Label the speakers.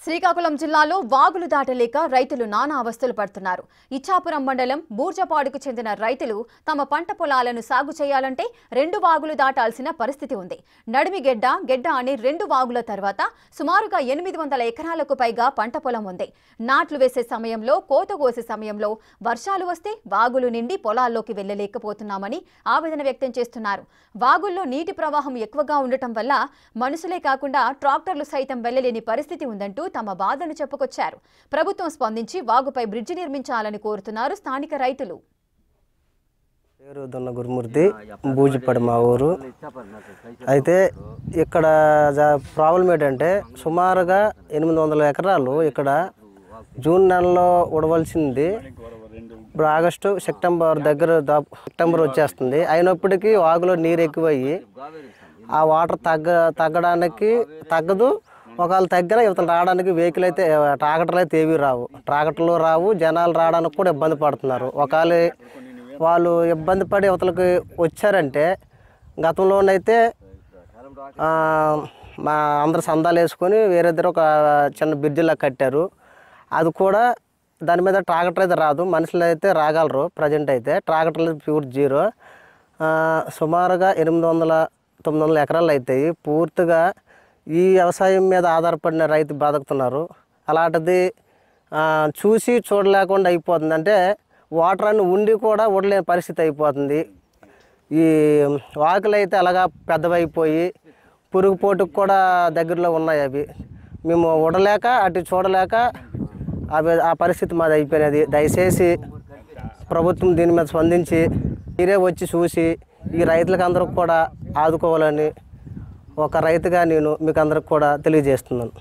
Speaker 1: శ్రీకాకుళం జిల్లాలో వాగులు దాటలేక రైతులు నానా అవస్థలు పడుతున్నారు. ఇచ్చాపురం మండలం బూర్జపాడుకు చెందిన రైతులు తమ పంట పొలాలను సాగు చేయాలంటే 2 వాగులు దాటాల్సిన పరిస్థితి ఉంది. నడిమి గెడ్డ అనే 2 వాగుల తర్వాత సుమారుగా 800 ఎకరాలకు పైగా పంట పొలం ఉంది. నాట్లు వేసే సమయంలో, కోత కోసే సమయంలో వర్షాలు వస్తే వాగులు నిండి పొలాల్లోకి వెళ్లలేకపోతున్నామని ఆవేదన వ్యక్తం చేస్తున్నారు. వాగుల్లో నీటి ప్రవాహం ఎక్కువగా ఉండటం వల్ల మనుషులే కాకుండా ట్రాక్టర్లు సైతం వెళ్లలేని పరిస్థితి ఉందంటూ తమ బాధను చెప్పుకొచ్చారు. ప్రభుత్వం స్పందించి వాగుపై బ్రిడ్జి నిర్మించాలని కోరుతున్నారు స్థానిక రైతులు.
Speaker 2: పేరు దొన్న గురుమూర్తి, బూజిపడి మా ఊరు. అయితే ఇక్కడ ప్రాబ్లం ఏంటంటే సుమారుగా 800 ఎకరాలు ఇక్కడ జూన్ నెలలో ఉడవలసింది. ఇప్పుడు ఆగస్టు సెప్టెంబర్ సెప్టెంబర్ వచ్చేస్తుంది. అయినప్పటికీ వాగులో నీరు ఎక్కువయ్యి ఆ వాటర్ తగ్గడానికి తగ్గదు. ఒకవేళ తగ్గినా ఇవతలు రావడానికి వెహికల్ అయితే ట్రాక్టర్లు అయితే ఏవి రావు. ట్రాక్టర్లు రావు, జనాలు రావడానికి కూడా ఇబ్బంది పడుతున్నారు. ఒకవేళ వాళ్ళు ఇబ్బంది పడి ఇవతలకి వచ్చారంటే గతంలోనైతే మా అందరు సందాలు వేసుకొని వేరే దగ్గర ఒక చిన్న బ్రిడ్జిలా కట్టారు. అది కూడా దాని మీద ట్రాక్టర్ అయితే రాదు, మనుషులు అయితే రాగలరు. ప్రజెంట్ అయితే ట్రాక్టర్లు ప్యూర్ జీరో. సుమారుగా 800-900 ఎకరాలు అవుతాయి. పూర్తిగా ఈ వ్యవసాయం మీద ఆధారపడిన రైతు బతుకుతున్నారు. అలాంటిది చూసి చూడలేకుండా అయిపోతుంది. అంటే వాటర్ అన్ని ఉండి కూడా ఉండలేని పరిస్థితి అయిపోతుంది. ఈ వాకులు అయితే అలాగా పెద్దవైపోయి పురుగు పోటుకు కూడా దగ్గరలో ఉన్నాయి. అవి మేము ఉండలేక అటు చూడలేక ఆ పరిస్థితి మాది అయిపోయినది. దయచేసి ప్రభుత్వం దీని మీద స్పందించి మీరే వచ్చి చూసి ఈ రైతులకు అందరికి కూడా ఆదుకోవాలని ఒక రైతుగా నేను మీకు అందరికి కూడా తెలియజేస్తున్నాను.